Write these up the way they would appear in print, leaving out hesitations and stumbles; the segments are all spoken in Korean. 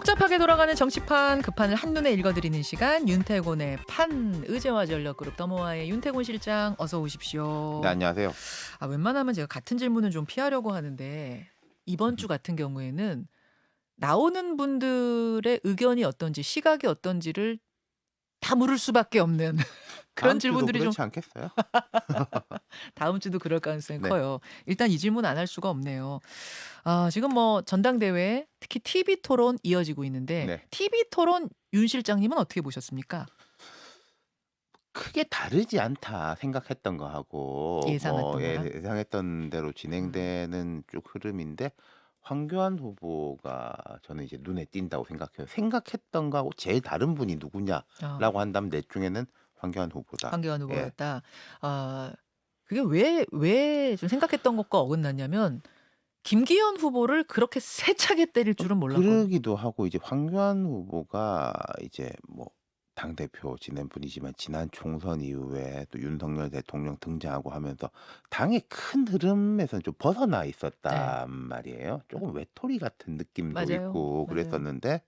복잡하게 돌아가는 정치판 그 판을 한눈에 읽어드리는 시간 윤태곤의 판 의제와 전력그룹 더모아의 윤태곤 실장 어서 네, 오십시오. 안녕하세요. 웬만하면 제가 같은 질문은 좀 피하려고 하는데 이번 주 같은 경우에는 나오는 분들의 의견이 어떤지 시각이 어떤지를 다 물을 수밖에 없는 그런 다음 주도 질문들이 좀 그렇지 않겠어요? 다음 주도 그럴 가능성이 네. 커요. 일단 이 질문 안 할 수가 없네요. 지금 뭐 전당대회 특히 TV 토론 이어지고 있는데 네. TV 토론 윤 실장님은 어떻게 보셨습니까? 크게 다르지 않다 생각했던 거하고 예상했던 거랑? 예상했던 대로 음. 진행되는 쭉 흐름인데 황교안 후보가 저는 이제 눈에 띈다고 생각해요. 생각했던 거하고 제일 다른 분이 아, 누구냐라고 한다면 내 중에는 황교안 후보다. 황교안 예. 후보였다. 그게 왜 좀 생각했던 것과 어긋났냐면 김기현 후보를 그렇게 세차게 때릴 줄은 몰랐거든요. 그러기도 하고 이제 황교안 후보가 이제 뭐 당대표 지낸 분이지만 지난 총선 이후에 또 윤석열 대통령 등장하고 하면서 당의 큰 흐름에서는 좀 벗어나 네. 있었단 말이에요. 조금 외톨이 같은 느낌도 맞아요. 있고 맞아요. 그랬었는데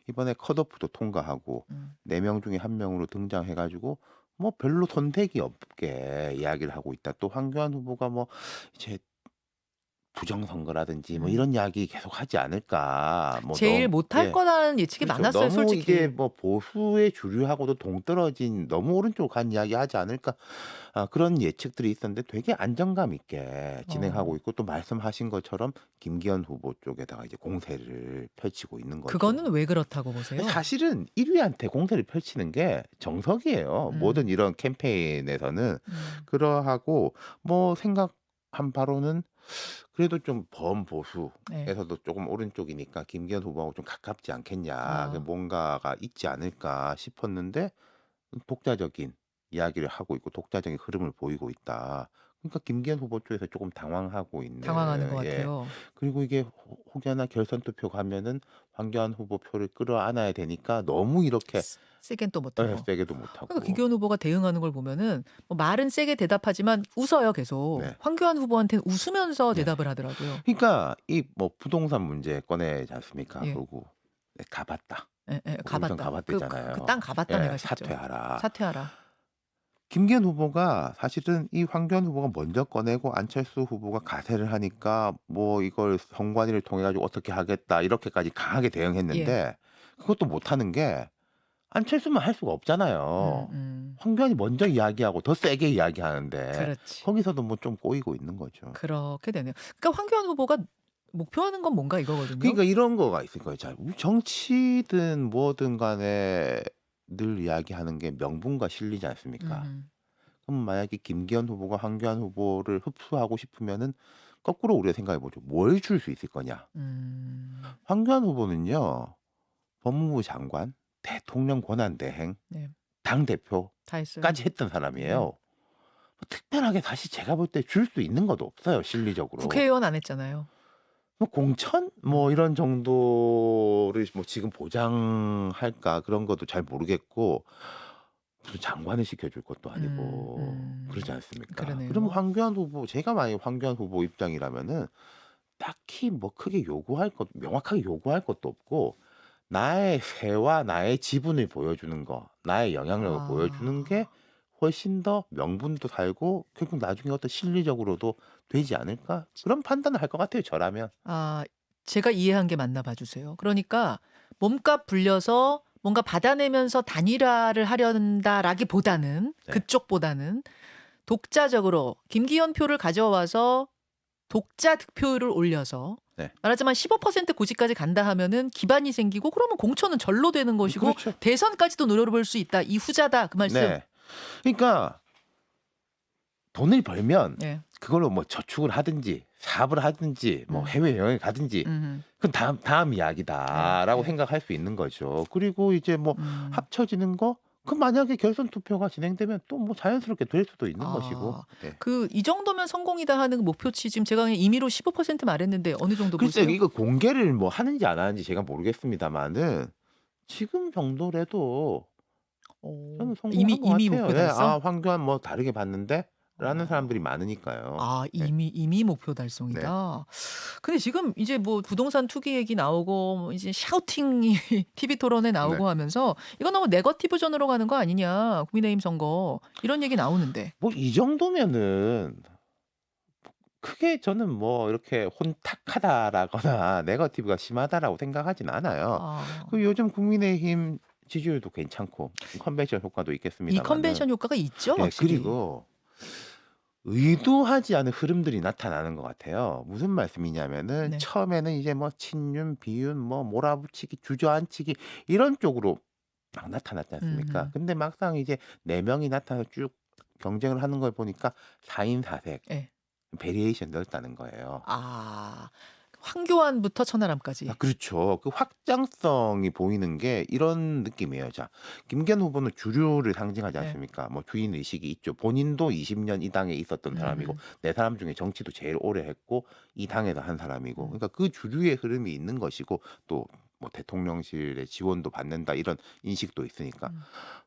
이번에 컷오프도 통과하고 음. 4명 중에 1명으로 등장해 가지고 뭐 별로 손색이 없게 이야기를 하고 있다. 또 황교안 후보가 뭐 이제 부정선거라든지 뭐 음. 이런 이야기 계속하지 않을까. 뭐 제일 못할 예. 거라는 예측이 그렇죠. 많았어요, 너무 이게 솔직히. 뭐 보수의 주류하고도 동떨어진 너무 오른쪽 간 이야기 하지 않을까. 그런 예측들이 있었는데 되게 안정감 있게 진행하고 어. 있고 또 말씀하신 것처럼 김기현 후보 쪽에다가 이제 공세를 펼치고 있는 그거는 거죠. 왜 그렇다고 보세요? 사실은 1 위한테 공세를 펼치는 게 정석이에요. 음. 모든 이런 캠페인에서는. 음. 그러하고 뭐 생각한 바로는 그래도 좀 네. 범보수에서도 조금 오른쪽이니까 '김기현 후보하고 좀 가깝지 않겠냐. 아. 뭔가가 있지 않을까.' 싶었는데 독자적인 이야기를 하고 있고 독자적인 흐름을 보이고 있다. 그러니까 김기현 후보 쪽에서 조금 당황하고 당황하는 것 있는 같아요. 그리고 이게 혹여나 결선 투표 가면은 황교안 후보 표를 끌어안아야 되니까 너무 이렇게 세겐 또 못하고. 세게도 그러니까 못하고. 김기현 후보가 대응하는 걸 보면은 뭐 말은 세게 대답하지만 웃어요 계속. 네. 황교안 후보한테는 웃으면서 네. 대답을 하더라고요. 그러니까 이 뭐 부동산 문제 꺼내지 않습니까? 예. 그러고 "네 가봤다." 예예. 뭐 울산 가봤다. 그 가봤댔잖아요. 땅 가봤다 예. 내가 직접. "사퇴하라." 사퇴하라. 김기현 후보가 사실은 이 황교안 후보가 먼저 꺼내고 안철수 후보가 가세를 하니까 뭐 이걸 선관위를 통해 가지고 "어떻게 하겠다." 이렇게까지 강하게 예. 대응했는데 그것도 못하는 게 안철수만 할 수가 없잖아요. 음. 황교안이 먼저 이야기하고 더 세게 이야기하는데 그렇지. 거기서도 뭐 좀 꼬이고 있는 거죠. 그렇게 되네요. 그러니까 황교안 후보가 목표하는 건 뭔가 이거거든요. 그러니까 이런 거가 있을 거예요. 자, 우리 정치든 뭐든 간에 늘 이야기하는 게 명분과 실리지 않습니까? 음. 그럼 만약에 김기현 후보가 황교안 후보를 흡수하고 싶으면은 거꾸로 우리가 생각해 보죠. 뭘 줄 수 있을 거냐? 음. 황교안 후보는요. 법무부 장관, 대통령 권한대행, 네. 당대표까지 다 했어요. 했던 사람이에요. 네. 뭐 특별하게 사실 제가 볼 때 줄 수 있는 것도 없어요, 실리적으로. 국회의원 안 했잖아요. 뭐 공천 음. 뭐 이런 정도를 뭐 지금 보장할까 그런 것도 잘 모르겠고 무슨 장관을 시켜줄 것도 아니고 그러지 않습니까? 그러면 그러네요. 황교안 후보 제가 만약에 황교안 후보 입장이라면은 딱히 뭐 크게 요구할 것 명확하게 요구할 것도 없고 나의 세와 나의 지분을 보여주는 거, 나의 영향력을 보여주는 게 아. 훨씬 더 명분도 살고 결국 나중에 어떤 실리적으로도 되지 않을까? 그런 판단을 할 것 같아요, 저라면. 아 제가 이해한 게 맞나 봐 주세요. 그러니까 몸값 불려서 뭔가 받아내면서 단일화를 하려는다라기보다는 네. 그쪽보다는 독자적으로 김기현 표를 가져와서 독자 득표율을 올려서 네. 말하자면 15% 고지까지 간다 하면은 기반이 생기고 그러면 공천은 절로 되는 것이고 그렇죠. 대선까지도 노려볼 수 있다. 이 후자다 그 말씀. 네. 그러니까 돈을 벌면 예. 그걸로 뭐 저축을 하든지 사업을 하든지 뭐 음. 해외여행을 가든지 음음. 그건 다음 네. 이야기다라고 네. 생각할 수 있는 거죠. 그리고 이제 뭐 음. 합쳐지는 거 그럼 만약에 결선 투표가 진행되면 또 뭐 자연스럽게 될 수도 있는 것이고. 아. 네. 이 정도면 성공이다 하는 목표치 지금 제가 그냥 임의로 15% 말했는데 어느 정도 글쎄요. 보세요? 이거 공개를 뭐 하는지 안 하는지 제가 모르겠습니다마는 지금 정도라도 저는 성공한 것 이미 같아요. 목표 예. 달성? 황교안 뭐 다르게 봤는데 라는 사람들이 어. 많으니까요. 아 네. 이미 목표 네. 달성이다. 근데 지금 이제 뭐 부동산 투기 얘기 나오고 뭐 이제 샤우팅이 TV 토론에 네. 나오고 하면서 "이거 너무 네거티브 전으로 가는 거 아니냐. 국민의힘 선거." 이런 얘기 나오는데. 뭐 이 정도면은 크게 저는 뭐 이렇게 혼탁하다라거나 네거티브가 심하다라고 생각하진 않아요. 아. 그 요즘 국민의힘 지지율도 괜찮고 컨벤션 효과도 이 있겠습니다마는 컨벤션 효과가 있죠 예 확실히. 그리고 의도하지 않은 흐름들이 나타나는 것 같아요. 무슨 말씀이냐면은 네. 처음에는 이제 뭐 친윤, 비윤, 뭐 몰아붙이기, 주저앉히기 이런 쪽으로 막 나타났지 않습니까? 음음. 근데 막상 이제 4 명이 나타나서 쭉 경쟁을 하는 걸 보니까 4인 4색 예. 베리에이션 넓다는 거예요. 아. 황교안부터 아 천하람까지. 그렇죠. 그 확장성이 보이는 게 이런 느낌이에요. 자, 김기현 후보는 주류를 상징하지 네. 않습니까? 뭐 주인 의식이 있죠. 본인도 20년 이 당에 있었던 사람이고 음음. 4 사람 중에 정치도 제일 오래 했고 이 당에서 한 사람이고 음. 그러니까 그 주류의 흐름이 있는 것이고 또 뭐 대통령실의 지원도 받는다 이런 인식도 있으니까 음.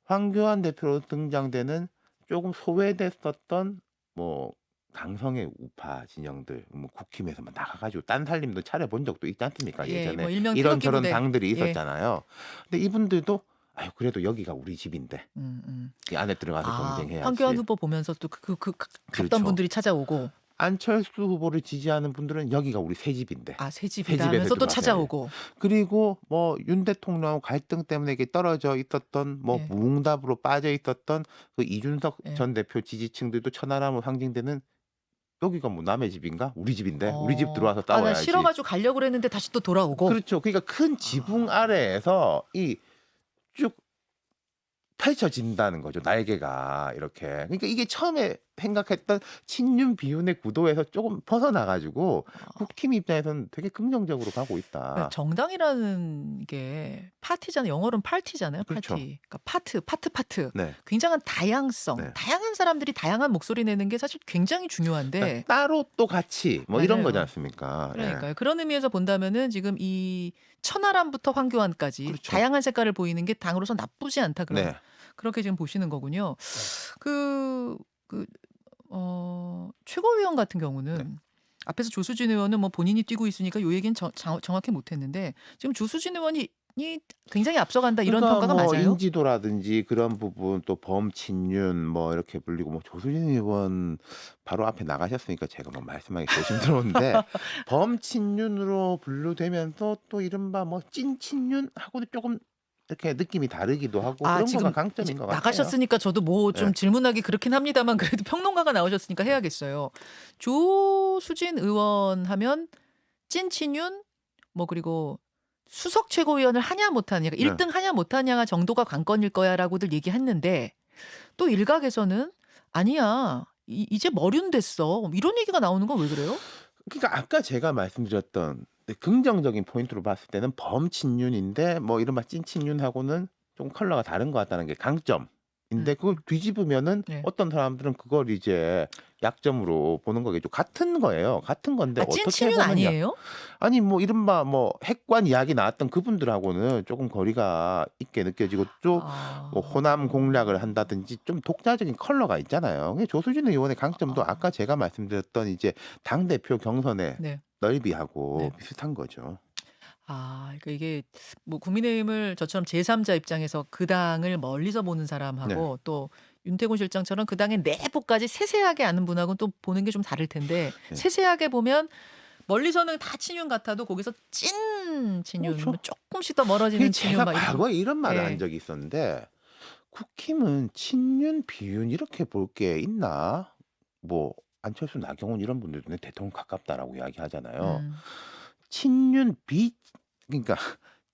황교안 대표로 등장되는 조금 소외됐었던 뭐 강성의 우파 진영들 뭐 국힘에서 막 나가 가지고 딴 살림도 차려본 적도 있지 않습니까 예. 예전에. 뭐 일명 태극기 이런저런 부대. 당들이 예. 있었잖아요. 근데 이분들도 '아유 그래도 여기가 우리 집인데 음음. 이 안에 들어가서 아 황교안 경쟁해야지.' 후보 보면서 또 갔던 그렇죠. 분들이 찾아오고 안철수 후보를 지지하는 분들은 '여기가 우리 새 집인데 '아 새 새 집이다.' 집에서 하면서 또 들어와서 해야지.' 찾아오고. 그리고 뭐 윤 대통령하고 갈등 때문에 이렇게 떨어져 있었던 뭐 예. 무응답으로 빠져 있었던 그 이준석 예. 전 대표 지지층들도 천하람으로 상징되는 '여기가 뭐 남의 집인가? 우리 집인데 우리 집 어. 들어와서 '아 나 싫어 싸워야지.' 가지고 가려고 그랬는데 다시 또 돌아오고. 그렇죠. 그러니까 큰 지붕 아. 아래에서 이 쭉 펼쳐진다는 거죠, 날개가 이렇게. 그러니까 이게 처음에 생각했던 친윤 비윤의 구도에서 쪼금 벗어나 가지고 아. 국힘 입장에서는 되게 긍정적으로 가고 그러니까 있다. 정당이라는 게 파티잖아요. 영어로는 파티잖아요, 그렇죠. 파티. 그러니까 파트. 네. 굉장한 다양성, 네. 다양한 사람들이 다양한 목소리 내는 게 사실 굉장히 그러니까 중요한데 따로 또 같이 뭐 이런 거지 맞아요. 않습니까? 예. 그러니까요. 그런 의미에서 본다면은 지금 이 천하람부터 황교안까지 그렇죠. 다양한 색깔을 보이는 게 당으로서 나쁘지 않다 네. 그렇게 지금 보시는 거군요. 그 그 최고위원 같은 네. 경우는 앞에서 조수진 의원은 뭐 본인이 뛰고 있으니까 요 얘기는 정확히 못 했는데 지금 조수진 의원이 굉장히 앞서간다 이런 그러니까 평가가 뭐 맞아요? 인지도라든지 그런 부분 또 범친윤 뭐 이렇게 불리고 뭐 조수진 의원 바로 앞에 나가셨으니까 제가 뭐 말씀하기 조심스러운데 범친윤으로 분류되면서 또 이른바 뭐 찐친윤하고도 쪼금 이렇게 느낌이 다르기도 하고 아 그런 거가 지금 이제 강점인 것 같아요. 나가셨으니까 저도 뭐 예. 좀 질문하기 그렇긴 합니다만 그래도 평론가가 나오셨으니까 해야겠어요. 조수진 의원 하면 찐친윤 뭐 그리고 수석 최고위원을 하냐 못하냐 네. 1등 하냐 못하냐 정도가 관건일 거야라고들 얘기했는데 또 일각에서는 "아니야. 이제 머륜됐어." 이런 얘기가 나오는 건 왜 그래요? 그러니까 아까 제가 말씀드렸던 네 긍정적인 포인트로 봤을 때는 범친윤인데 뭐 이른바 찐친윤하고는 좀 컬러가 다른 것 같다는 게 강점인데 그걸 음. 뒤집으면은 네. 어떤 사람들은 그걸 이제 약점으로 보는 거겠죠. 같은 거예요. 같은 건데 아 어떻게 찐친윤 보면 약 아니에요? 아니 뭐 이른바 뭐 핵관 이야기 나왔던 그분들하고는 쪼금 거리가 있게 느껴지고 또 뭐 호남 공략을 아. 한다든지 좀 독자적인 컬러가 있잖아요. 근데 조수진 의원의 강점도 아까 아. 제가 말씀드렸던 이제 당대표 경선의 네. 넓이하고 네. 비슷한 거죠. 아 그러니까 이게 뭐 국민의힘을 저처럼 제3자 입장에서 그 당을 멀리서 보는 네. 사람하고 또 윤태곤 실장처럼 그 당의 내부까지 세세하게 아는 분하고는 또 보는 게 좀 다를 텐데 예. 세세하게 보면 멀리서는 다 친윤 같아도 거기서 찐 친윤 그렇죠. 뭐 쪼끔씩 더 그 멀어지는 친윤 제가 막 이렇게 과거에 이런 말을 한 예. 적이 있었는데 국힘은 친윤, 비윤 이렇게 볼 게 있나? 뭐 안철수, 나경원 이런 분들도 대통령 가깝다라고 이야기하잖아요. 음. 친윤 비 그러니까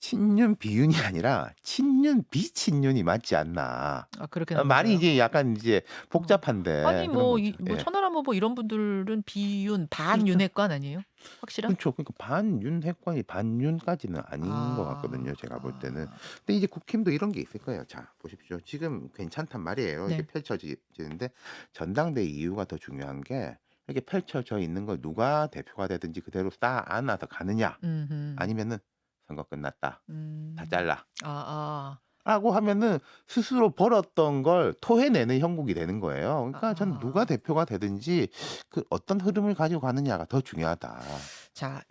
친윤 비윤이 아니라 친윤 비친윤이 맞지 않나. 아 그렇게 말이 나눠져요? 이제 약간 이제 어. 복잡한데 아니 그런 뭐 거죠. 예. 천하람 후보 이런 분들은 비윤 그렇죠. 반윤회관 아니에요? 확실한? 그렇죠. 그러니까 반윤 핵관이 반윤까지는 아닌 것 아. 같거든요, 제가 볼 때는. 아. 근데 이제 국힘도 이런 게 있을 거예요. 자, 보십시오. 지금 괜찮단 말이에요. 이게 네. 펼쳐지는데 전당대회 이유가 더 중요한 게 이렇게 펼쳐져 있는 걸 누가 대표가 되든지 그대로 쌓아 안아서 가느냐 음음. 아니면은 선거 끝났다. 다 음. 잘라. 아아. 라고 하면은 스스로 벌었던 걸 토해내는 형국이 되는 거예요. 그러니까 저는 누가 아. 대표가 되든지 그 어떤 흐름을 가지고 가느냐가 더 중요하다. 자,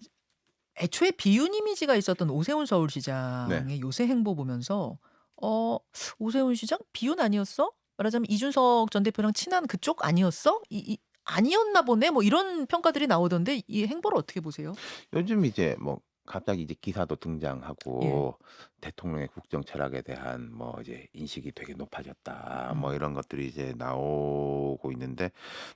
애초에 비윤 이미지가 있었던 오세훈 네. 서울시장의 요새 행보 보면서 어 '오세훈 시장 비윤 아니었어?' 말하자면 '이준석 전 대표랑 친한 그쪽 아니었어? 이 아니었나 보네.' 뭐 이런 평가들이 나오던데 이 행보를 어떻게 보세요? 요즘 이제 뭐 갑자기 이제 기사도 예. 등장하고 대통령의 국정 철학에 대한 뭐 이제 인식이 되게 높아졌다. 뭐 음. 이런 것들이 이제 나오고 있는데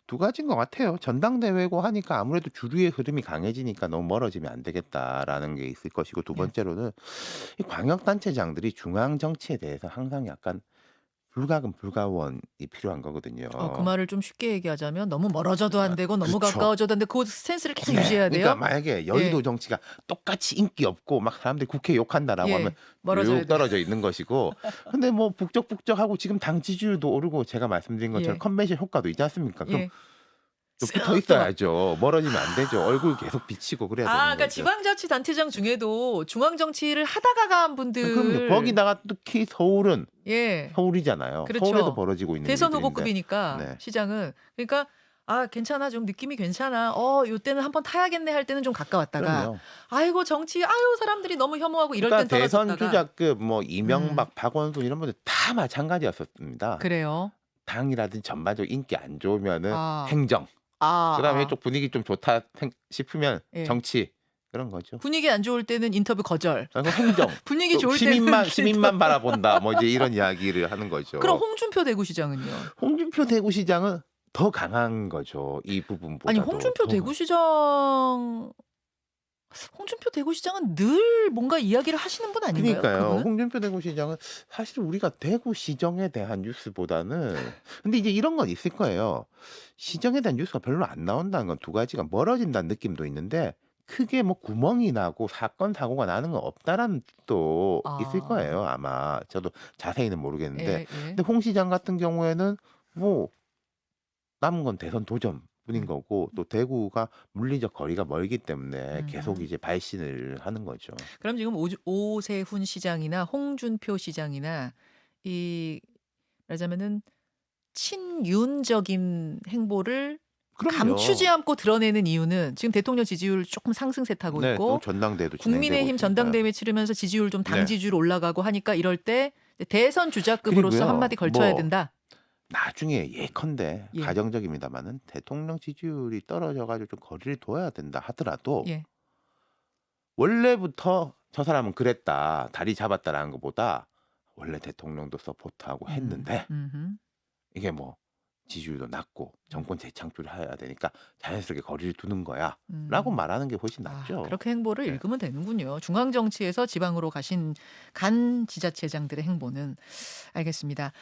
두 가지인 것 같아요. 전당대회고 하니까 아무래도 주류의 흐름이 강해지니까 '너무 멀어지면 안 되겠다.'라는 게 있을 것이고 두 예. 번째로는 이 광역단체장들이 중앙 정치에 대해서 항상 약간 불가금 불가원이 필요한 거거든요. 그 말을 좀 쉽게 얘기하자면 너무 멀어져도 안 되고 너무 그쵸. 가까워져도 안 되고 그 스탠스를 계속 네. 유지해야 그러니까 돼요? 만약에 여의도 예. 정치가 똑같이 인기 없고 막 사람들이 국회 욕한다라고 하면 예. 멀어져야 쭉 돼요. 떨어져 있는 것이고 근데 뭐 북적북적하고 지금 당 지지율도 오르고 제가 말씀드린 것처럼 예. 컨벤션 효과도 있지 않습니까? 그럼 예. 좀 붙어 쓱 또 막 있어야죠. 멀어지면 안 되죠. 얼굴 계속 비치고 그래야 되는 그러니까 거죠. 지방자치단체장 중에도 중앙 정치를 하다가 간 그럼요. 분들 거기다가 특히 서울은 예. 서울이잖아요. 서울에도 그렇죠. 벌어지고 있는 대선 일들인데. 후보급이니까 네. 시장은. 그러니까 '아 괜찮아. 좀 느낌이 괜찮아. 요때는 한번 타야겠네.' 할 때는 좀 가까웠다가 그럼요. '아이고 정치 아유 사람들이 너무 혐오하고 이럴 그러니까 땐 대선 떨어졌다가' 주자급 뭐 음. 이명박, 박원순 이런 분들 다 마찬가지였었습니다. 그래요? 당이라든지 전반적으로 인기 안 좋으면은 아. 행정. 그다음에 아아. 좀 분위기 좀 좋다 싶으면 예. 정치. 그런 거죠. 분위기 안 좋을 때는 인터뷰 거절. 그리고 행정. 분위기 또 좋을 때는 시민만 인터뷰 바라본다. 뭐 이제 이런 이야기를 하는 그럼 거죠. 홍준표 대구시장은요? 홍준표 대구시장은 더 강한 거죠. 이 아니 부분보다도 더 강 홍준표 대구시장은 늘 뭔가 이야기를 하시는 분 아닌가요? 그니까요. 그분은? 홍준표 대구시장은 사실 우리가 대구시정에 대한 뉴스보다는 근데 이제 이런 건 있을 거예요. 시정에 대한 뉴스가 별로 안 나온다는 건 두 가지가 멀어진다는 느낌도 있는데 크게 뭐 구멍이 나고 사건 사고가 나는 건 없다라는 뜻도 있을 아. 거예요 아마. 저도 자세히는 모르겠는데 예예. 근데 홍 시장 같은 경우에는 뭐 남은 건 대선 도전뿐인 음. 거고 또 대구가 물리적 거리가 멀기 때문에 계속 음. 이제 발신을 하는 거죠. 그럼 지금 오세훈 시장이나 홍준표 시장이나 이 말하자면은 친윤적인 행보를 감추지 그럼요. 않고 드러내는 이유는 지금 대통령 지지율 조금 상승세 타고 네. 또 있고 전당대회도 진행되고 국민의힘 있으니까요. 전당대회 치르면서 지지율 좀 당 네. 지지율 올라가고 하니까 이럴 때 대선 주자급으로서 그리고요. 한마디 걸쳐야 뭐 된다. 나중에 예컨대 예. 가정적입니다마는 대통령 지지율이 떨어져 가지고 좀 거리를 둬야 된다 하더라도 예. 원래부터 '저 사람은 그랬다. 다리 잡았다.'라는 것보다 원래 대통령도 서포트하고 했는데 음흠. 이게 뭐 지지율도 낮고 정권 재창출을 해야 되니까 "자연스럽게 거리를 두는 거야."라고 음. 말하는 게 훨씬 낫죠. 그렇게 행보를 네. 읽으면 되는군요. 중앙 정치에서 지방으로 간 지자체장들의 행보는. 알겠습니다.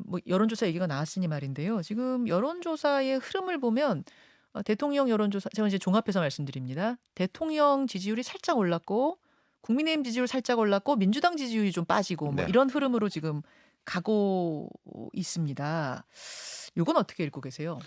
뭐 여론조사 얘기가 나왔으니 말인데요. 지금 여론조사의 흐름을 보면 대통령 여론조사 제가 이제 종합해서 말씀드립니다. 대통령 지지율이 살짝 올랐고 국민의힘 지지율 살짝 올랐고 민주당 지지율이 좀 빠지고 뭐 네. 이런 흐름으로 지금 가고 있습니다. 요건 어떻게 읽고 계세요?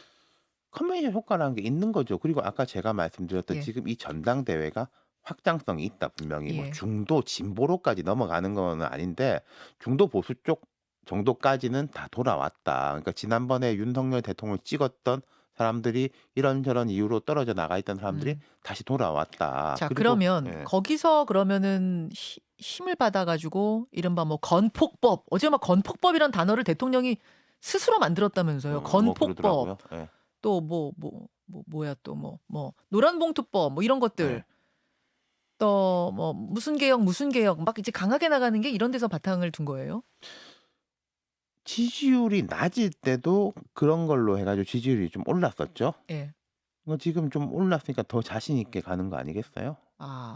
컨벤션 효과라는 게 있는 거죠. 그리고 아까 제가 말씀드렸던 예. 지금 이 전당대회가 확장성이 있다. 분명히 뭐 예. 중도 진보로까지 넘어가는 건 아닌데 중도 보수 쪽 정도까지는 다 돌아왔다. 그러니까 지난번에 윤석열 대통령을 찍었던 사람들이 이런저런 이유로 떨어져 나가 있던 사람들이 음. 다시 돌아왔다. 자 그리고 그러면 예. 거기서 그러면은 힘을 받아 가지고 이른바 뭐 건폭법 어제 막 건폭법이란 단어를 대통령이 스스로 만들었다면서요. 뭐 건폭법 그러더라고요. 예. 또 뭐야 또 노란봉투법 뭐 이런 것들 예. 또 뭐 무슨 개혁 막 이제 강하게 나가는 게 이런 데서 바탕을 둔 거예요? 지지율이 낮을 때도 그런 걸로 해 가지고 지지율이 좀 올랐었죠. 예. 지금 좀 올랐으니까 더 자신 있게 가는 거 아니겠어요?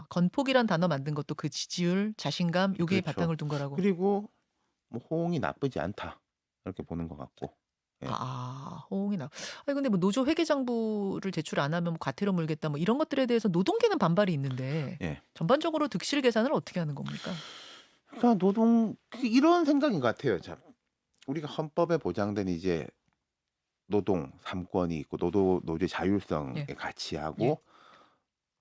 건폭이란 단어 만든 것도 그 지지율, 자신감 요게 그렇죠. 바탕을 둔 거라고. 그리고 뭐 '호응이 나쁘지 않다.' 이렇게 보는 것 같고. 예. 호응이 나 아니 근데 뭐 노조 회계장부를 제출 안 하면 뭐 과태료 물겠다 뭐 이런 것들에 대해서 노동계는 반발이 있는데 예. 전반적으로 득실 계산을 어떻게 하는 겁니까? 그러니까 노동 이런 생각인 것 같아요. 자 우리가 헌법에 보장된 이제 노동 3 권이 있고 노조의 자율성의 예. 예. 가치하고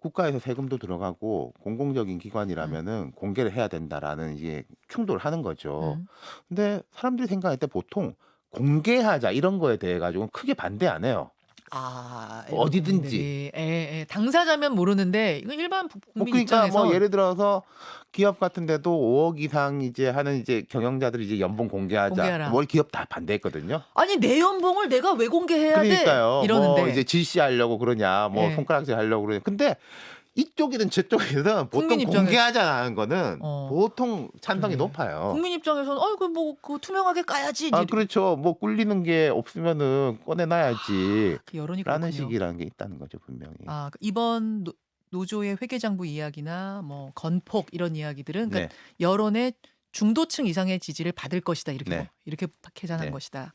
국가에서 세금도 들어가고 공공적인 음. 기관이라면은 공개를 해야 된다라는 이게 충돌을 하는 거죠. 음. 근데 사람들이 생각할 때 보통 공개하자 이런 거에 대해 가지고는 크게 반대 안 해요. 아 일반 어디든지. 국민들이 예예. 당사자면 모르는데 이건 일반 뭐 국민 그러니까 뭐 입장에선 예를 들어서 기업 같은 데도 5억 이상 이제 하는 이제 경영자들이 이제 연봉 공개하자. 공개하라. 뭐 기업 다 반대했거든요. 아니 내 연봉을 내가 왜 공개해야 돼? 그러니까요. 뭐 이제 이러는데 질시하려고 그러냐, 뭐 예. 손가락질 하려고 그러냐. 근데 이쪽이든 저쪽이든 보통 국민 입장에 공개하자는 거는 어 보통 찬성이 그래. 높아요. 국민 입장에선 그 뭐 그 투명하게 까야지 아 이제 그렇죠. 뭐 꿀리는 게 없으면은 꺼내 놔야지. 그 여론이 라는 그렇군요. 식이라는 게 있다는 거죠, 분명히. 아 이번 노조의 회계장부 이야기나 뭐 건폭 이런 이야기들은 그러니까 네. 여론의 중도층 이상의 지지를 받을 것이다 이렇게 네. 이렇게 계산한 네. 것이다.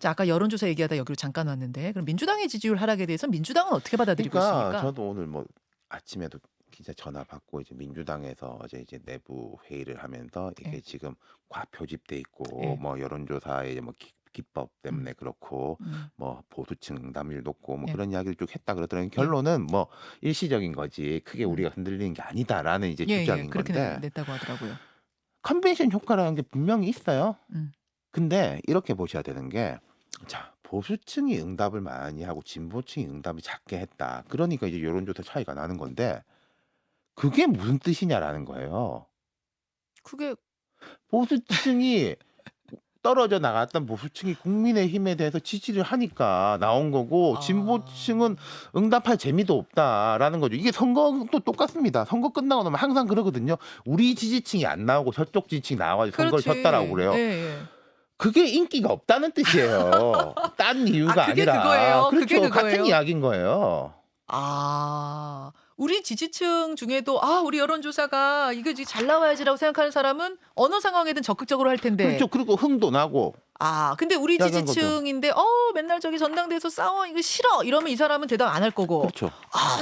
자 아까 여론조사 얘기하다 여기로 잠깐 왔는데 그럼 민주당의 지지율 하락에 대해서 민주당은 어떻게 받아들이고 그러니까 있습니까? 저도 오늘 뭐 아침에도 기자 전화 받고 이제 민주당에서 어제 이제 내부 회의를 하면서 이게 예. 지금 과표집돼 있고 예. 뭐 여론조사의 뭐 기법 때문에 음. 그렇고 뭐 보수층 응답률 높고 뭐 예. 그런 이야기를 쭉 했다 그러더라고요. 예. 결론은 뭐 일시적인 거지 크게 음. 우리가 흔들리는 게 아니다라는 이제 예, 예. 주장인 그렇게 건데 냈다고 하더라고요. 컨벤션 효과라는 게 분명히 있어요. 음. 근데 이렇게 보셔야 되는 게 자, 보수층이 응답을 많이 하고 진보층이 응답을 작게 했다. 그러니까 이제 여론조사 차이가 나는 건데 그게 무슨 뜻이냐라는 거예요. 그게 보수층이 떨어져 나갔던 보수층이 국민의힘에 대해서 지지를 하니까 나온 거고 진보층은 아. 응답할 재미도 없다라는 거죠. 이게 선거도 똑같습니다. 선거 끝나고 나면 항상 그러거든요. 우리 지지층이 안 나오고 저쪽 지지층이 나와가지고 선거를 그렇지. 졌다라고 그래요. 예, 예. 그게 인기가 없다는 뜻이에요. 딴 이유가 그게 아니라. 그거예요. 그렇죠. 그게 같은 그거예요. 이야기인 거예요. 아. 우리 지지층 중에도 우리 여론조사가 이거 이제 잘 나와야지라고 생각하는 사람은 어느 상황이든 적극적으로 할 텐데. 그렇죠. 그리고 흥도 나고. 근데 우리 이야기한 거죠. 지지층인데 맨날 저기 전당대회에서 싸워 이거 싫어 이러면 이 사람은 대답 안 할 거고. 그렇죠.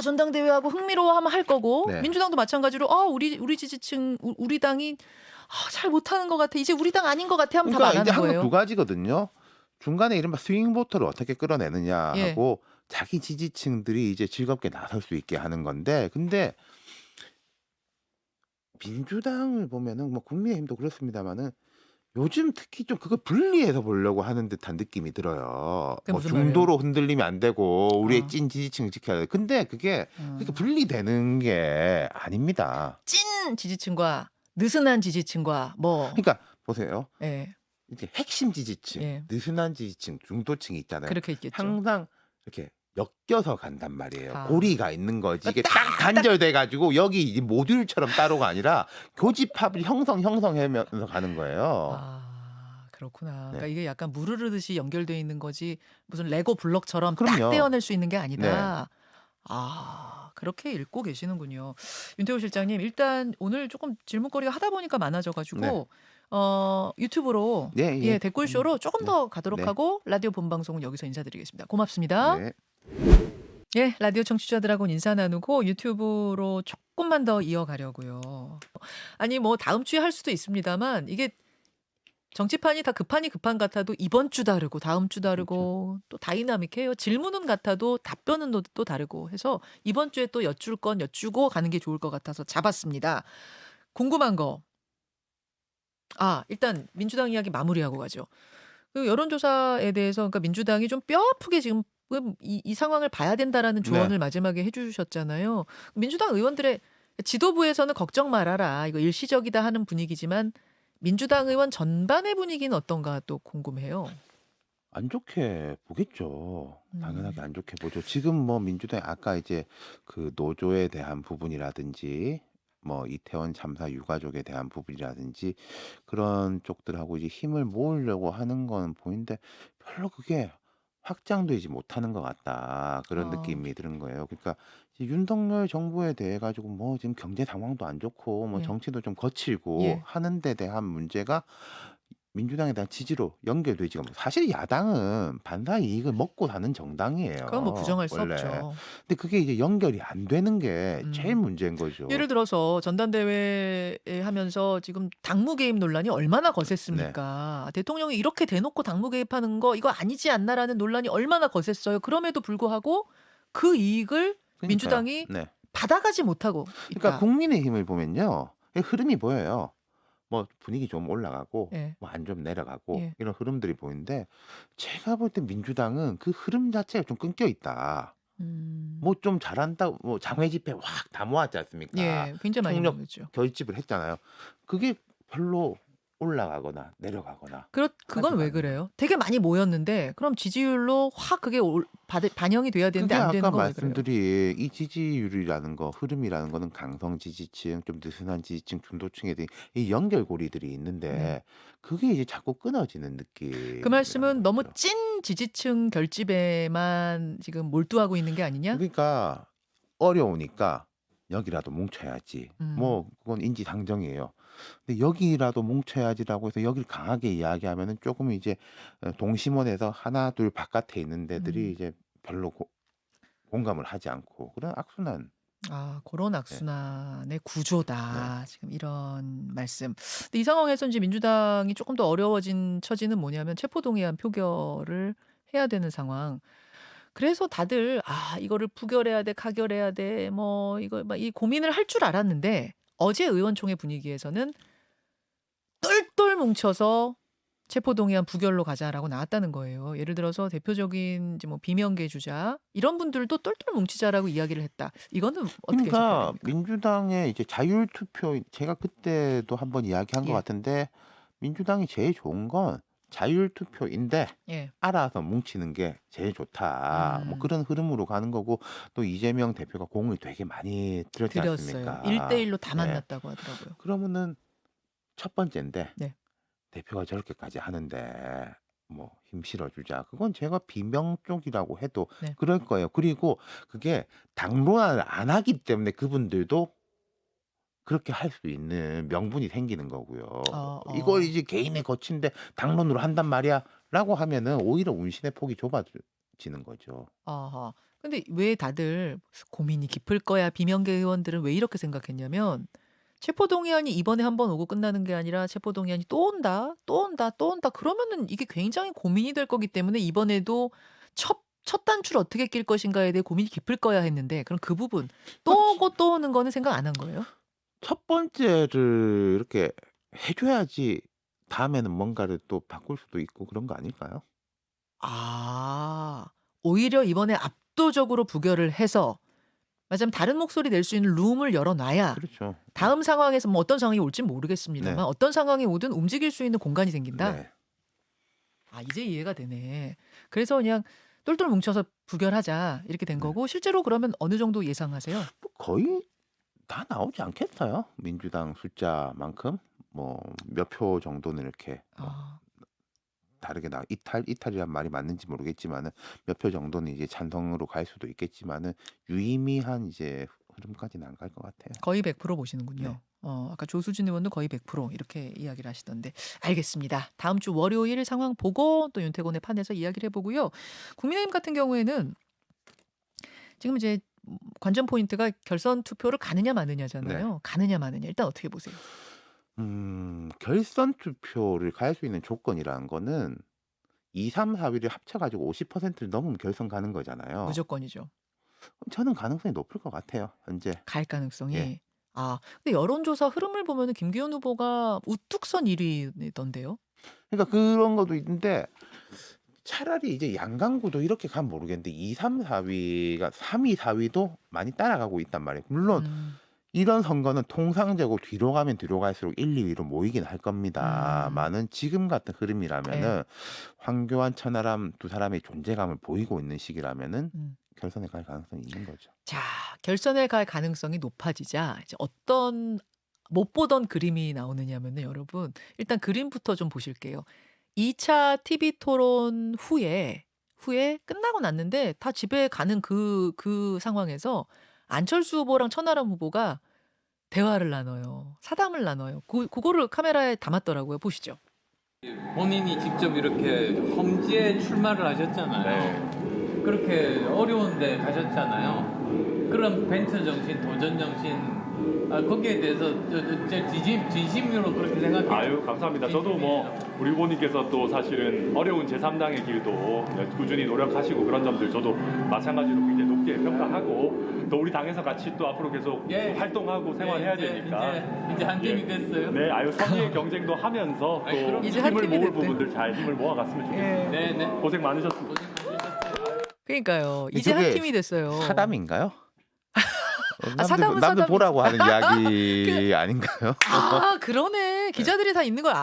전당대회하고 흥미로워하면 할 거고. 네. 민주당도 마찬가지로 우리 지지층 우리 당이 잘 못하는 것 같아. 이제 우리 당 아닌 것 같아 하면 답 안 그러니까 이제 하는 항상 두 거예요. 가지거든요. 중간에 이른바 스윙 보터를 어떻게 끌어내느냐 예. 하고 자기 지지층들이 이제 즐겁게 나설 수 있게 하는 건데 근데 민주당을 보면은 뭐 국민의힘도 그렇습니다마는 요즘 특히 좀 그걸 분리해서 보려고 하는 듯한 느낌이 들어요. 그게 뭐 무슨 말이에요? 중도로 흔들리면 안 되고 우리의 아. 찐 지지층을 지켜야 돼. 근데 그게 그렇게 분리되는 게 아닙니다. 찐 지지층과 느슨한 지지층과 뭐 그러니까 보세요. 예. 이제 핵심 지지층, 예. 느슨한 지지층, 중도층이 있잖아요. 그렇게 있겠죠. 항상 이렇게 엮여서 간단 말이에요. 아. 고리가 있는 거지. 이게 딱, 딱 단절돼 가지고 여기 이 모듈처럼 따로가 아니라 교집합을 형성하면서 가는 거예요. 그렇구나. 네. 그러니까 이게 약간 물 흐르듯이 연결돼 있는 거지 무슨 레고 블록처럼 딱 그럼요. 떼어낼 수 있는 게 네. 아니다. 그렇게 읽고 계시는군요. 윤태호 실장님 일단 오늘 조금 질문거리가 하다 보니까 많아져 네. 가지고 유튜브로 예, 예. 댓글쇼로 조금 네. 더 가도록 네. 하고 라디오 본방송은 여기서 인사드리겠습니다. 고맙습니다. 네. 예, 라디오 청취자들하고는 인사 나누고 유튜브로 조금만 더 이어가려고요. 아니 뭐 다음 주에 할 수도 있습니다만 이게 정치판이 다 급판이 급한 같아도 이번 주 다르고 다음 주 다르고 또 다이나믹해요. 질문은 같아도 답변은 또 다르고 해서 이번 주에 또 여쭐 건 여쭈고 가는 게 좋을 것 같아서 잡았습니다. 궁금한 거. 일단 민주당 이야기 마무리하고 가죠. 그 여론조사에 대해서 그러니까 민주당이 좀 뼈아프게 지금 이 상황을 봐야 된다라는 네. 조언을 마지막에 해주셨잖아요. 민주당 의원들의 지도부에서는 걱정 말아라. 이거 일시적이다 하는 분위기지만 민주당 의원 전반의 분위기는 어떤가 또 궁금해요. 안 좋게 보겠죠. 당연하게 음. 안 좋게 보죠. 지금 뭐 민주당이 아까 이제 그 노조에 대한 부분이라든지 뭐 이태원 참사 유가족에 대한 부분이라든지 그런 쪽들하고 이제 힘을 모으려고 하는 건 보이는데 별로 그게 확장되지 못하는 것 같다. 그런 어. 느낌이 드는 거예요. 그러니까 이제 윤석열 정부에 대해 가지고 뭐 지금 경제 상황도 안 좋고 뭐 예. 정치도 좀 거칠고 예. 하는 데 대한 문제가 민주당에 대한 지지로 연결되지가 못. 사실 야당은 반사 이익을 먹고 사는 정당이에요. 그건 뭐 부정할 수 원래. 없죠. 근데 그게 이제 연결이 안 되는 게 제일 음. 문제인 거죠. 예를 들어서 전당대회 하면서 지금 당무 개입 논란이 얼마나 거셌습니까? 대통령이 이렇게 대놓고 당무 개입하는 거 이거 아니지 않나라는 논란이 얼마나 거셌어요. 그럼에도 불구하고 그 이익을 그러니까요. 민주당이 네. 받아가지 못하고 그러니까 있다. 국민의힘을 보면요. 흐름이 보여요. 뭐 분위기 좀 올라가고 예. 뭐 안 좀 내려가고 예. 이런 흐름들이 보이는데 제가 볼 때 민주당은 그 흐름 자체가 좀 끊겨 있다. 음. 뭐 좀 잘한다 뭐 장외 집회 확 다 모았지 않습니까? 예. 굉장히 많이 총력 모였죠. 결집을 했잖아요. 그게 별로 올라가거나 내려가거나 그건 하지가 왜 않는 거예요. 그래요? 되게 많이 모였는데 그럼 지지율로 확 그게 반영이 돼야 되는데 그게 안 되는 아까 건 왜 그래요? 말씀드린 이 지지율이라는 거 흐름이라는 거는 강성 지지층 좀 느슨한 지지층 중도층에 대한 이 연결고리들이 네. 있는데 그게 이제 자꾸 끊어지는 그 느낌이라는 말씀은 너무 거죠. 찐 지지층 결집에만 지금 몰두하고 있는 게 아니냐? 그러니까 어려우니까 여기라도 뭉쳐야지. 음. 뭐 그건 인지상정이에요. 근데 여기라도 뭉쳐야지라고 해서 여기를 강하게 이야기하면은 조금 이제 동심원에서 하나 둘 바깥에 있는 데들이 음. 이제 별로 공감을 하지 않고 그런 악순환. 아 고런 네. 악순환의 네. 구조다. 지금 이런 말씀. 근데 이 상황에서 인제 민주당이 쪼끔 더 어려워진 처지는 뭐냐면 체포동의안 표결을 해야 되는 상황. 그래서 다들 '아 이거를 부결해야 돼. 가결해야 돼.' 뭐 이거 막 이 고민을 할 줄 알았는데 어제 의원총회 분위기에서는 똘똘 뭉쳐서 체포동의안 부결로 가자라고 나왔다는 거예요. 예를 들어서 대표적인 이제 뭐 비명계 주자 이런 분들도 똘똘 뭉치자라고 이야기를 했다. 이거는 어떻게 해석해야 그러니까 됩니까? 민주당의 이제 자율투표 제가 그때도 한번 이야기한 것 예. 같은데 민주당이 제일 좋은 건 자율투표인데 예. 알아서 뭉치는 게 제일 좋다. 뭐 그런 흐름으로 가는 거고 또 이재명 대표가 공을 되게 많이 들였지 드렸어요. 않습니까? 1대1로 다 네. 만났다고 하더라고요. 그러면은 첫 번째인데 네. 대표가 저렇게까지 하는데 뭐 힘 실어주자. 그건 제가 비명 쪽이라고 해도 네. 그럴 거예요. 그리고 그게 당론을 안 하기 때문에 그분들도 그렇게 할 수 있는 명분이 생기는 거고요. 이걸 이제 개인의 거취인데 당론으로 한단 말이야라고 하면은 오히려 운신의 폭이 좁아지는 거죠. 아하. 근데 왜 다들 고민이 깊을 거야. 비명계 의원들은 왜 이렇게 생각했냐면 체포동의안이 이번에 한 번 오고 끝나는 게 아니라 체포동의안이 또 온다, 또 온다, 또 온다. 그러면은 이게 굉장히 고민이 될 거기 때문에 이번에도 첫 단추를 어떻게 낄 것인가에 대해 고민이 깊을 거야 했는데 그럼 그 부분 또 그렇지. 오고 또 오는 거는 생각 안 한 거예요? 첫 번째를 이렇게 해 줘야지 다음에는 뭔가를 또 바꿀 수도 있고 그런 거 아닐까요? 아. 오히려 이번에 압도적으로 부결을 해서 말하자면 다른 목소리 낼 수 있는 룸을 열어 놔야 그렇죠. 다음 상황에서 뭐 어떤 상황이 올진 모르겠습니다만 네. 어떤 상황이 오든 움직일 수 있는 공간이 생긴다? 네. 아 이제 이해가 되네. 그래서 그냥 똘똘 뭉쳐서 부결하자 이렇게 된 네. 거고 실제로 그러면 어느 정도 예상하세요? 뭐 거의 다 나오지 않겠어요? 민주당 숫자만큼 뭐 몇 표 정도는 이렇게 뭐 아. 다르게 이탈이란 말이 맞는지 모르겠지만은 몇 표 정도는 이제 찬성으로 갈 수도 있겠지만은 유의미한 이제 흐름까지는 안 갈 것 같아요. 거의 100% 보시는군요. 네. 아까 조수진 의원도 거의 100% 이렇게 이야기를 하시던데 알겠습니다. 다음 주 월요일 상황 보고 또 윤태곤의 판에서 이야기를 해보고요. 국민의힘 같은 경우에는 지금 이제 관전 포인트가 결선 투표를 가느냐 네. 마느냐잖아요. 가느냐 마느냐 일단 어떻게 보세요? 결선 투표를 갈 수 있는 조건이라는 거는 2, 3, 4위를 합쳐 가지고 50%를 넘으면 결선 가는 거잖아요. 무조건이죠. 저는 가능성이 높을 것 같아요, 현재. 갈 예. 가능성이. 근데 여론조사 흐름을 보면은 김기현 후보가 우뚝 선 1위던데요. 그러니까 그런 것도 있는데 차라리 이제 양강구도 이렇게 가면 모르겠는데 2, 3, 4위가 3 위, 4위도 많이 따라가고 있단 말이에요. 물론 음. 이런 선거는 통상적으로 뒤로 가면 뒤로 갈수록 1, 2위로 모이긴 할 겁니다마는 지금 같은 예. 흐름이라면은 황교안, 천하람 두 사람의 존재감을 보이고 있는 시기라면은 음. 결선에 갈 가능성이 있는 거죠. 자, 결선에 갈 가능성이 높아지자 이제 어떤 못 보던 그림이 나오느냐면은 여러분 일단 그림부터 좀 보실게요. 2차 TV 토론 후에 끝나고 났는데 다 집에 가는 그 상황에서 안철수 후보랑 천하람 후보가 대화를 나눠요. 사담을 나눠요. 그거를 카메라에 담았더라고요. 보시죠. 본인이 직접 이렇게 험지에 출마를 하셨잖아요. 그렇게 어려운데 가셨잖아요. 그런 벤처 정신, 도전 정신, 거기에 대해서 진심으로 그렇게 생각해요. 아유 감사합니다. 저도 뭐 우리 후보님께서 또 사실은 어려운 제3당의 길도 꾸준히 노력하시고 그런 점들 저도 마찬가지로 굉장히 높게 좋게 평가하고 또 우리 당에서 같이 또 앞으로 계속 예. 활동하고 생활해야 이제, 되니까 이제 한 팀이 예. 됐어요. 네, 아유 선의의 경쟁도 하면서 아니, 그럼 또 이제 한 힘을 팀이 모을 됐대. 부분들 잘 힘을 모아갔으면 좋겠습니다. 예. 네, 네. 고생 많으셨습니다. 고생 많으셨어요. 그러니까요. 이제 저게 한 팀이 됐어요. 사담인가요? 사담은 남들 사담이지. 보라고 하는 이야기 아닌가요? 아, 그러네. 기자들이 다 있는 걸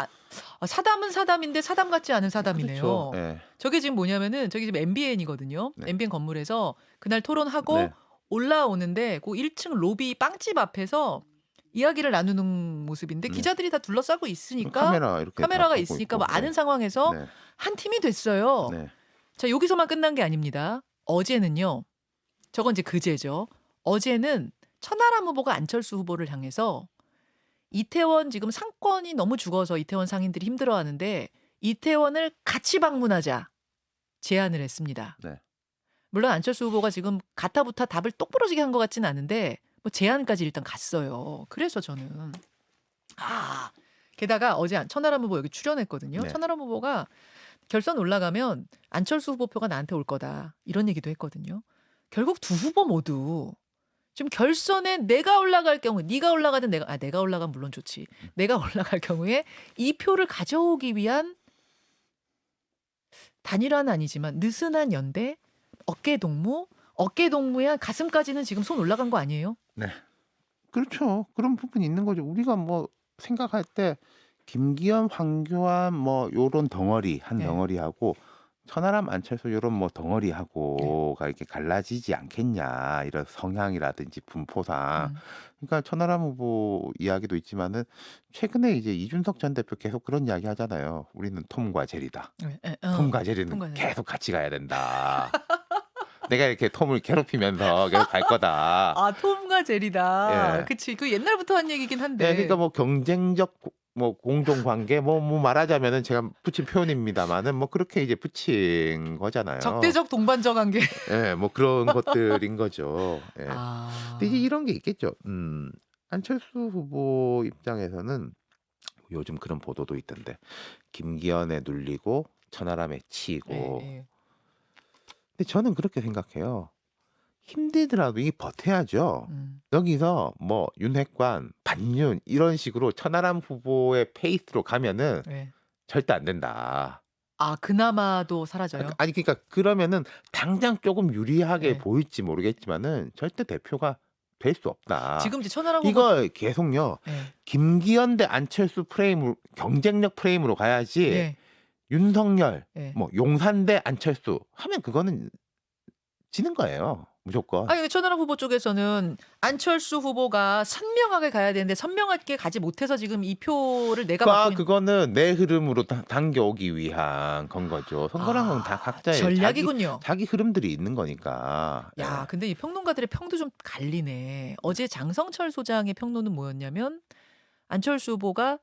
사담은 사담인데 사담 같지 않은 사담이네요. 그렇죠. 예. 저게 지금 뭐냐면은 저기 지금 MBN이거든요. 네. MBN 건물에서 그날 토론하고 네. 올라오는데 그 1층 로비 빵집 앞에서 이야기를 나누는 모습인데 네. 기자들이 다 둘러싸고 있으니까 카메라 이렇게 카메라가 다 보고 있으니까 있고. 뭐 아는 네. 상황에서 네. 한 팀이 됐어요. 네. 자, 여기서만 끝난 게 아닙니다. 어제는요. 저건 이제 그제죠. 어제는 천하람 후보가 안철수 후보를 향해서 이태원 지금 상권이 너무 죽어서 이태원 상인들이 힘들어하는데 이태원을 같이 방문하자 제안을 했습니다. 네. 물론 안철수 후보가 지금 가타부타 답을 똑부러지게 한 것 같지는 않은데 뭐 제안까지 일단 갔어요. 그래서 저는 게다가 어제 천하람 후보 여기 출연했거든요. 네. 천하람 후보가 결선 올라가면 안철수 후보 표가 나한테 올 거다 이런 얘기도 했거든요. 결국 두 후보 모두 지금 결선에 내가 올라갈 경우, 네가 올라가든 내가 올라가면 물론 좋지. 내가 올라갈 경우에 이 표를 가져오기 위한 단일화는 아니지만 느슨한 연대, 어깨 동무야 가슴까지는 지금 손 올라간 거 아니에요? 네. 그렇죠. 그런 부분이 있는 거죠. 우리가 뭐 생각할 때 김기현, 황교안 뭐 요런 덩어리 한 네. 덩어리하고 천하람, 안철수 요런 뭐 덩어리하고가 이렇게 갈라지지 않겠냐 이런 성향이라든지 분포상. 그러니까 천하람 후보 이야기도 있지만은 최근에 이제 이준석 전 대표 계속 그런 이야기 하잖아요. 우리는 톰과 제리다. 톰과 제리는 톰과 제리. 계속 같이 가야 된다. 내가 이렇게 톰을 괴롭히면서 계속 갈 거다. 아, 톰과 제리다. 예. 그치. 그 옛날부터 한 얘기긴 한데. 네, 그러니까 뭐 경쟁적 뭐 공동 관계 뭐 말하자면은 제가 붙인 표현입니다만은 뭐 그렇게 이제 붙인 거잖아요. 적대적 동반적 관계. 예, 뭐 그런 것들인 거죠. 예. 근데 이제 이런 게 있겠죠. 안철수 후보 입장에서는 요즘 그런 보도도 있던데 김기현에 눌리고 천하람에 치고. 예. 근데 저는 그렇게 생각해요. 힘들더라도 이게 버텨야죠. 여기서 뭐 윤핵관, 반윤 이런 식으로 천하람 후보의 페이스로 가면은 예. 절대 안 된다. 아, 그나마도 사라져요? 아니 그러니까 그러면은 당장 조금 유리하게 네. 보일지 모르겠지만은 절대 대표가 될 수 없다. 지금 이제 천하람 후보 이거 계속요. 예. 김기현 대 안철수 프레임 경쟁력 프레임으로 가야지. 예. 윤석열, 예. 뭐 용산 대 안철수 하면 그거는 지는 거예요. 무조건. 아니, 천하람 후보 쪽에서는 안철수 후보가 선명하게 가야 되는데 선명하게 가지 못해서 지금 이 표를 내가 받고 있는 그거는 내 흐름으로 당겨오기 위한 건 거죠. 선거란 건 다 각자의 전략이군요. 자기 흐름들이 있는 거니까. 야, 예. 근데 이 평론가들의 평도 좀 갈리네. 어제 장성철 소장의 평론은 뭐였냐면 안철수 후보가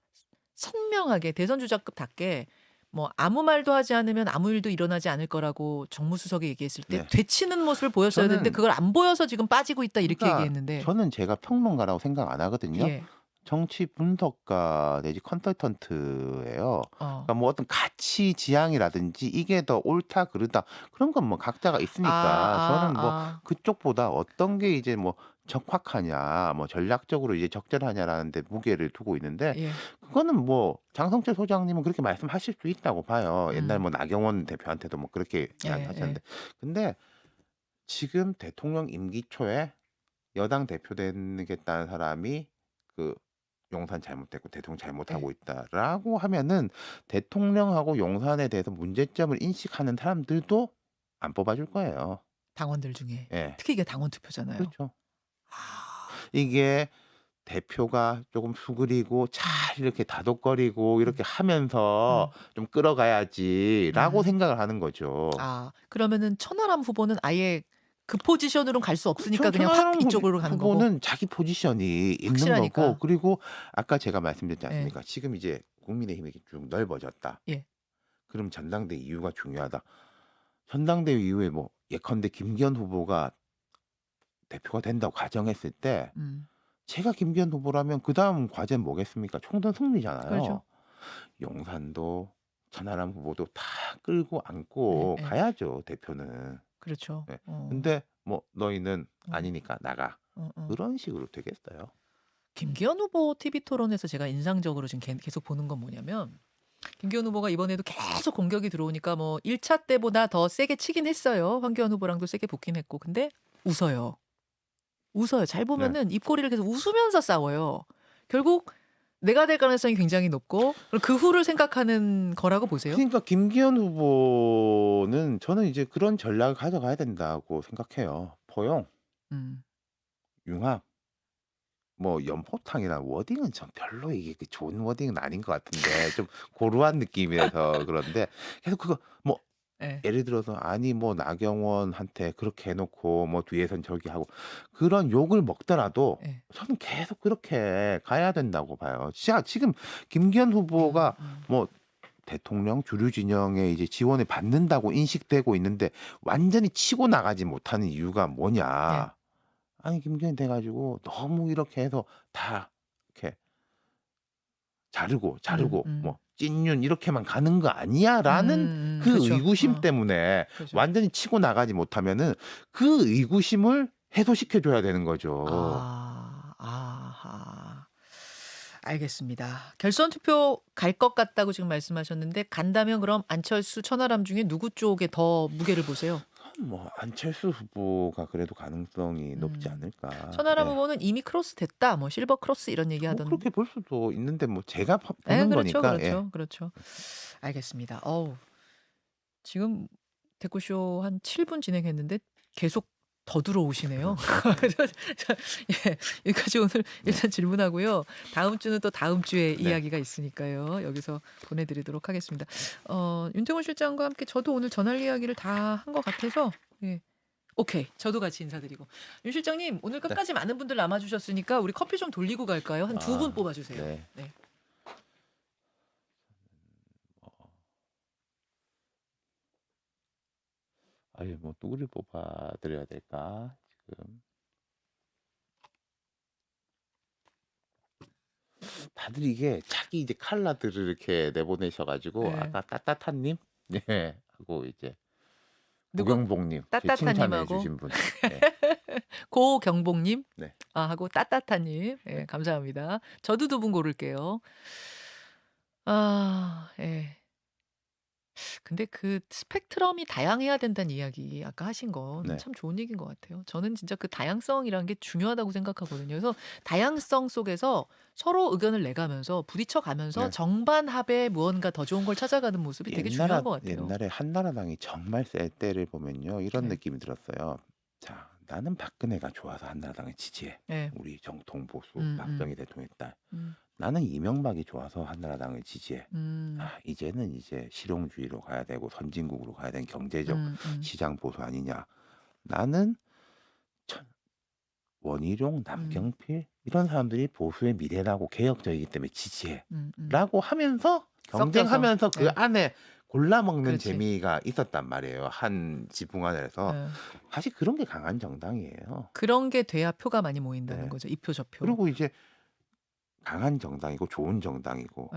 선명하게 대선 주자급답게 뭐 아무 말도 하지 않으면 아무 일도 일어나지 않을 거라고 정무수석이 얘기했을 때 네. 되치는 모습을 보였어야 되는데 저는- 그걸 안 보여서 지금 빠지고 있다 이렇게 그러니까 얘기했는데. 저는 제가 평론가라고 생각 안 하거든요. 예. 정치 분석가 내지 컨설턴트예요. 그러니까 뭐 어떤 가치 지향이라든지 이게 더 옳다 그르다 그런 건 뭐 각자가 있으니까 저는 뭐 그쪽보다 어떤 게 이제 뭐 적확하냐 뭐 전략적으로 이제 적절하냐라는 데 무게를 두고 있는데 예. 그거는 뭐 장성철 소장님은 그렇게 말씀하실 수 있다고 봐요. 옛날 뭐 나경원 대표한테도 뭐 그렇게 예, 이야기하셨는데 근데 지금 대통령 임기 초에 여당 대표 되겠다는 사람이 그 용산 잘못됐고 대통령 잘못하고 있다라고 하면은 대통령하고 용산에 대해서 문제점을 인식하는 사람들도 안 뽑아줄 거예요. 당원들 중에 예, 특히 이게 당원 투표잖아요. 그렇죠. 아, 이게 대표가 조금 수그리고 잘 이렇게 다독거리고 이렇게 하면서 좀 끌어가야지라고 생각을 하는 거죠. 그러면은 천하람 후보는 아예 그 포지션으로는 갈 수 없으니까 그냥 천하람 확 이쪽으로 가는 거고. 후보는 자기 포지션이 있는 확실하니까. 거고 그리고 아까 제가 말씀드렸지 않습니까? 지금 이제 국민의힘이 쭉 넓어졌다. 예. 그럼 전당대 이유가 중요하다. 전당대 이후에 뭐 예컨대 김기현 후보가 대표가 된다고 가정했을 때 제가 김기현 후보라면 그 다음 과제는 뭐겠습니까? 총선 승리잖아요. 그렇죠. 용산도 천하람 후보도 다 끌고 안고 네, 네. 가야죠 대표는. 그렇죠. 네. 근데 뭐 너희는 음, 아니니까 나가. 음. 그런 식으로 되겠어요. 김기현 후보 TV 토론에서 제가 인상적으로 지금 계속 보는 건 뭐냐면 김기현 후보가 이번에도 계속 공격이 들어오니까 뭐 1차 때보다 더 세게 치긴 했어요. 황교안 후보랑도 세게 붙긴 했고. 근데 웃어요. 웃어요. 잘 네. 보면은 입꼬리를 계속 웃으면서 싸워요. 결국 내가 될 가능성이 굉장히 높고 그럼 그 후를 생각하는 거라고 보세요? 그러니까 김기현 후보는 저는 이제 그런 전략을 가져가야 된다고 생각해요. 포용, 음. 융합, 뭐 연포탕이나 워딩은 전 별로 이게 좋은 워딩은 아닌 것 같은데 좀 고루한 느낌이라서 그런데 계속 그거 뭐 예. 예를 들어서 아니 뭐 나경원한테 그렇게 해놓고 뭐 뒤에선 저기 하고 그런 욕을 먹더라도 예. 저는 계속 그렇게 가야 된다고 봐요. 자, 지금 김기현 후보가 뭐 대통령 주류 진영의 이제 지원을 받는다고 인식되고 있는데 완전히 치고 나가지 못하는 이유가 네. 뭐냐? 아니 김기현이 돼가지고 너무 이렇게 해서 다 이렇게 자르고 뭐 찐윤 이렇게만 가는 거 아니야라는 그 그렇죠. 의구심 때문에 그렇죠. 완전히 치고 나가지 못하면은 그 의구심을 해소시켜 줘야 되는 거죠. 아하. 알겠습니다. 결선 투표 갈 것 같다고 지금 말씀하셨는데 간다면 그럼 안철수, 천하람 중에 누구 쪽에 더 무게를 보세요? 뭐 안철수 후보가 그래도 가능성이 높지 음. 않을까. 천하람 네. 후보는 이미 크로스 됐다. 뭐 실버 크로스 이런 얘기 뭐 하던데. 그렇게 볼 수도 있는데 뭐 제가 예, 보는 그렇죠. 거니까. 그렇죠. 그렇죠. 알겠습니다. 어우. 지금 대구쇼 한 7분 진행했는데 계속 더 들어오시네요. 예, 여기까지 오늘 일단 질문하고요. 다음 주는 또 다음 주에 네. 이야기가 있으니까요. 여기서 보내드리도록 하겠습니다. 윤태곤 실장과 함께 저도 오늘 전할 이야기를 다 한 것 같아서 예. 오케이. 저도 같이 인사드리고. 윤 실장님 오늘 네. 끝까지 많은 분들 남아주셨으니까 우리 커피 좀 돌리고 갈까요? 한 두 분 아, 뽑아주세요. 네. 네. 아유 뭐 누구를 뽑아 드려야 될까 지금. 다들 이게 자기 이제 칼라들을 이렇게 내보내셔가지고 네. 아까 따따탄님 네 하고 이제 누구? 구경복님 칭찬해 따따타님하고 주신 분. 네. 고경복님 네. 하고 따따타님 예, 감사합니다. 저도 두 분 고를게요. 아, 예. 근데 그 스펙트럼이 다양해야 된다는 이야기 아까 하신 건 네. 참 좋은 얘기인 것 같아요. 저는 진짜 그 다양성이라는 게 중요하다고 생각하거든요. 그래서 다양성 속에서 서로 의견을 내가면서 부딪혀가면서 네. 정반합에 무언가 더 좋은 걸 찾아가는 모습이 되게 중요한 것 같아요. 옛날에 한나라당이 정말 셀 때를 보면요 이런 네. 느낌이 들었어요. 자, 나는 박근혜가 좋아서 한나라당을 지지해. 네. 우리 정통 보수 음, 박정희 대통령의 딸. 음, 나는 이명박이 좋아서 한나라당을 지지해. 음, 이제는 이제 실용주의로 가야 되고 선진국으로 가야 되는 경제적 시장 보수 아니냐. 나는 원희룡, 남경필 이런 사람들이 보수의 미래라고 개혁적이기 때문에 지지해. 라고 하면서 경쟁하면서 그 네. 안에 골라먹는 그렇지. 재미가 있었단 말이에요. 한 지붕 안에서. 네. 사실 그런 게 강한 정당이에요. 그런 게 돼야 표가 많이 모인다는 네. 거죠. 이표 저표. 그리고 이제 강한 정당이고 좋은 정당이고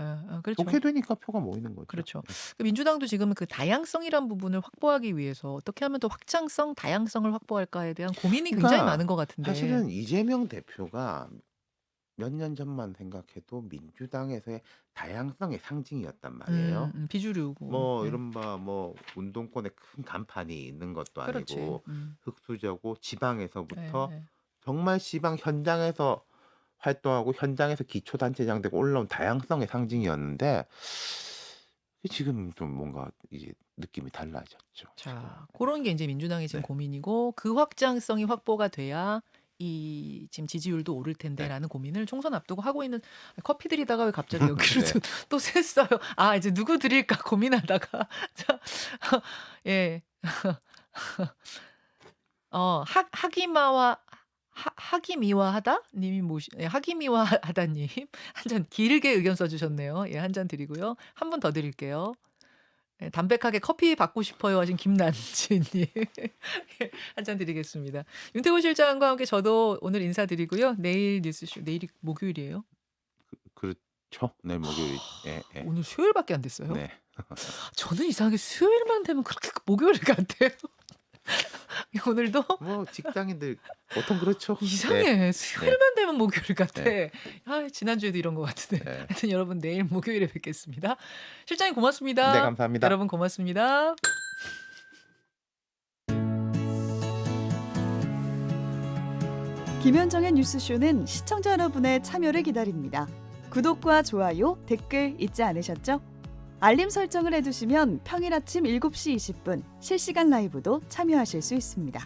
그렇죠. 좋게 되니까 표가 모이는 거죠. 그렇죠. 그 민주당도 지금 그 다양성이란 부분을 확보하기 위해서 어떻게 하면 더 확장성, 다양성을 확보할까에 대한 고민이 굉장히 그러니까 많은 것 같은데. 사실은 이재명 대표가 몇 년 전만 생각해도 민주당에서의 다양성의 상징이었단 말이에요. 비주류고. 뭐 이른바 뭐 운동권에 큰 간판이 있는 것도 그렇지. 아니고 흑수저고 지방에서부터 네. 정말 지방 현장에서 활동하고 현장에서 기초단체장 되고 올라온 다양성의 상징이었는데 지금 좀 뭔가 이제 느낌이 달라졌죠. 자, 그런 게 이제 민주당의 지금 네. 고민이고 그 확장성이 확보가 돼야 이 지금 지지율도 오를 네. 텐데라는 고민을 총선 앞두고 하고 있는 커피 드리다가 왜 갑자기 여기로 네. 또 샜어요. 아, 이제 누구 드릴까 고민하다가 자, 예. 하기미화하다 님이 하기미화하다님 한 잔 길게 의견 써주셨네요. 예, 한 잔 드리고요. 한 분 더 드릴게요. 예, 담백하게 커피 받고 싶어요 하신 김난지님 한 잔 드리겠습니다. 윤태곤 실장과 함께 저도 오늘 인사드리고요. 내일 뉴스쇼 내일이 목요일이에요. 그렇죠. 내일 목요일. 예, 예. 오늘 수요일밖에 안 됐어요. 네. 저는 이상하게 수요일만 되면 그렇게 목요일 같아요. 오늘도 뭐 직장인들 보통 그렇죠. 이상해. 수요일만 되면 목요일 같아. 네. 아, 지난주에도 이런 것 같은데. 네. 하여튼 여러분 내일 목요일에 뵙겠습니다. 실장님 고맙습니다. 네, 감사합니다. 여러분 고맙습니다. 김현정의 뉴스쇼는 시청자 여러분의 참여를 기다립니다. 구독과 좋아요, 댓글 잊지 않으셨죠? 알림 설정을 해두시면 평일 아침 7시 20분 실시간 라이브도 참여하실 수 있습니다.